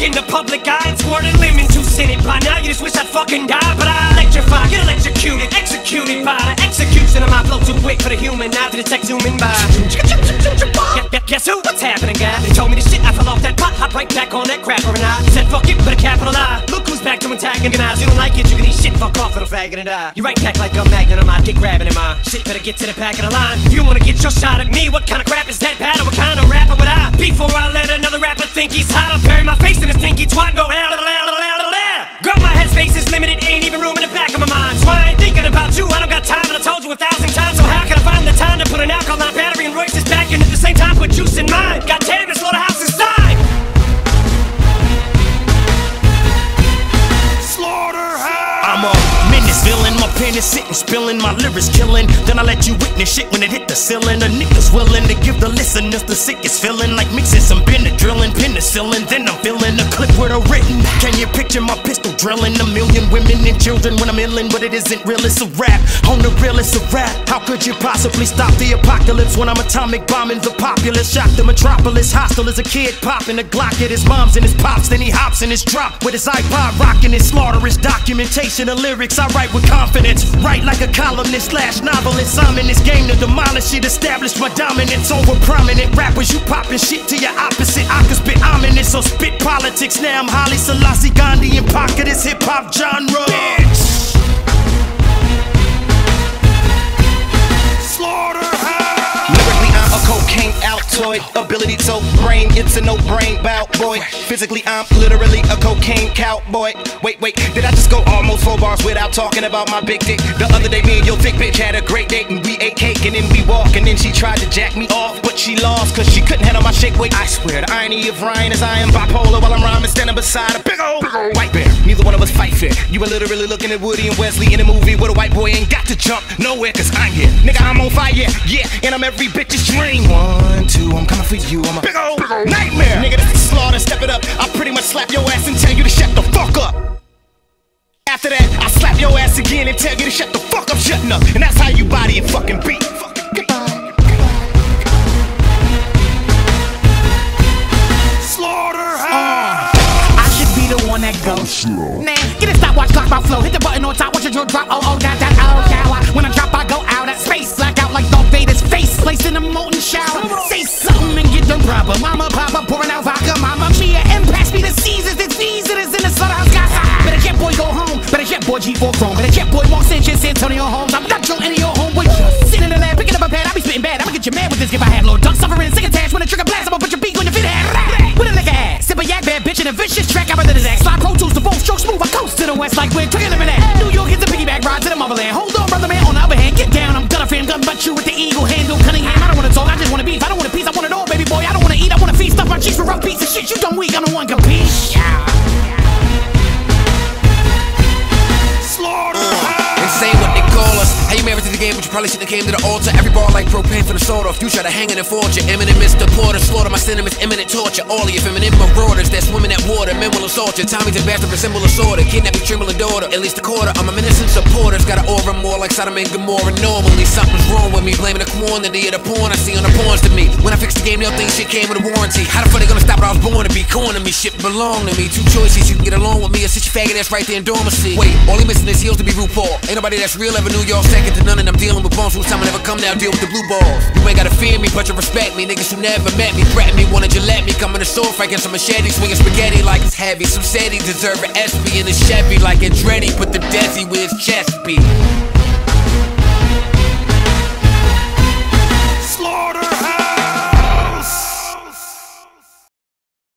in the public eye and squirted lemon juice in it. By now you just wish I'd fucking die, but I electrify, get electrocuted, executed by the execution of my flow too quick for the human eye to detect zooming by. Guess who? What's happening, guys? They told me the shit, I fell off that pot, hopped right back on that crapper, and I said fuck it, but a capital I. Look who's back to antagonize. You don't like it, you can eat shit, fuck off, little faggot, and die. You right back like a magnet on my dick grabbing in my shit. Better get to the back of the line. You wanna get your shot at me? What kind of crap is that bad? Or what kind of rapper would I? Before I let another rapper think he's hot, I'll bury my face in his stinky twat. Go out. Girl, my headspace is limited, ain't even room in the back of my mind. So I ain't thinking about you, I don't got time, and I told you 1,000 times. So how can I find the time to put an alkaline battery in Royce's back and at the same time put juice in mine? God damn, this slaughterhouse is inside. Slaughterhouse. I'm a menace villain, my pen is sitting, spilling, my lyrics killing. Then I let you witness shit when it hit the ceiling. A nigga's willing to give the listeners the sickest feeling, like mixing some Benadryl, penicillin. Then I'm feeling a clip with a written. Can you picture my pistol drilling 1,000,000 women and children when I'm illin'? But it isn't real, it's a rap. On the real, it's a rap. How could you possibly stop the apocalypse when I'm atomic bombing the populace? Shock the metropolis, hostile as a kid popping a Glock at his mom's and his pops. Then he hops in his drop with his iPod rocking his slaughterous documentation of lyrics. I write with confidence, write like a columnist / novelist. I'm in this game to demolish it, establish my dominance over prominent rappers. You popping shit to your opposite. I can spit ominous or spit politics. Now I'm Haile Selassie, Gandhi, and pocket this hip hop genre. Bitch. Slaughterhouse. Lyrically, I'm a cocaine Altoid. Ability to brain, it's a no-brain bout boy. Physically, I'm literally a cocaine cowboy. Wait, did I just go almost 4 bars without talking about my big dick? The other day, me and your thick bitch had a great date, and we ate cake, and then we walked, and then she tried to jack me off, but she lost, cause she couldn't handle my shake weight. I swear, the irony of Ryan is I am bipolar while I'm rhyming, standing beside a big old white bear. Neither one of us fight fair. You were literally looking at Woody and Wesley in a movie where a white boy ain't got to jump nowhere, cause I'm here. Nigga, I'm on fire, yeah, and I'm every bitch's dream. 1, 2, I'm coming for you, I'm a big old nightmare. Nigga, this is slaughter, step it up. I'll pretty much slap your ass and tell you to shut the fuck up. After that, I'll slap your ass again and tell you to shut the fuck up, shutting up. And that's how you body a fucking beat. Slaughterhouse. I should be the one that goes. Nah, get a stopwatch, clock my flow. Hit the button on top, watch your drill drop. Oh, that, oh, shower. When I drop, I go out at space. Black out like Darth Vader's face. Placed in a molten shower. Say something and get the rubber. Mama, papa, pouring out vodka. Mama, Mia, and pass me the Caesars. The Caesars in the slaughterhouse, guys. Better jet boy, go home. Better jet boy, G4 Chrome. Better jet boy, Mark Sanchez, Antonio Holmes. I'm not your any of your homeboy. Sitting in the lab, picking up a pad. I be spitting bad. I'ma get you mad with this. If I had low duck suffering, sick attached. When a trigger blast, I'ma put your beak on your feet. With a liquor ass. Sip a yak bad bitch in a vicious track. I rather than that. Slide Pro Tools, the both stroke smooth. I coast to the west like we're trigger living at. New York is a piggyback ride to the motherland. Hold on, brother man. On the other hand, get down. I'm gonna fan gun butt you with the eagle handle. Cunningham. I don't wanna talk. I just wanna beef. I don't wanna peace. I want it all, baby boy. I don't wanna eat. I wanna feast. Stuff my cheeks for rough piece of shit. You dumb weak. I'm the one compete. Insane what they call us. How you married to the game, but you probably shouldn't have came to the altar. Every ball like propane for the soda. If you try to hang it and forge you, imminent Mr. Porter. Slaughter my sentiments, imminent torture. All of your feminine marauders that swim in that water. Men will assault you. Tommy's a bastard, resemble a sorter. Kidnap your trembling daughter. At least a quarter. I'm a innocent supporters. Got an aura more like Sodom and Gomorrah. Normally something's wrong with me. Blaming the quantity of the porn I see on the porns to me. When I fix the game, they'll think shit came with a warranty. How the fuck they gonna stop what I was born to be? Corn to me, shit belong to me. 2 choices, you can get along with me or sit your faggot ass right there in dormancy. Wait, all he missing is heels to be RuPaul. Ain't nobody that's real ever knew y'all second to none, and I'm dealing with bums whose time will never come now. Deal with the blue balls. You ain't gotta fear me, but you respect me. Niggas who never met me, threaten me, wanted you let me. Come in the sword fight, get some machete, swinging spaghetti like it's heavy. Some said he deserve an SP in a Chevy like Andretti. Put the Desi where his chest be.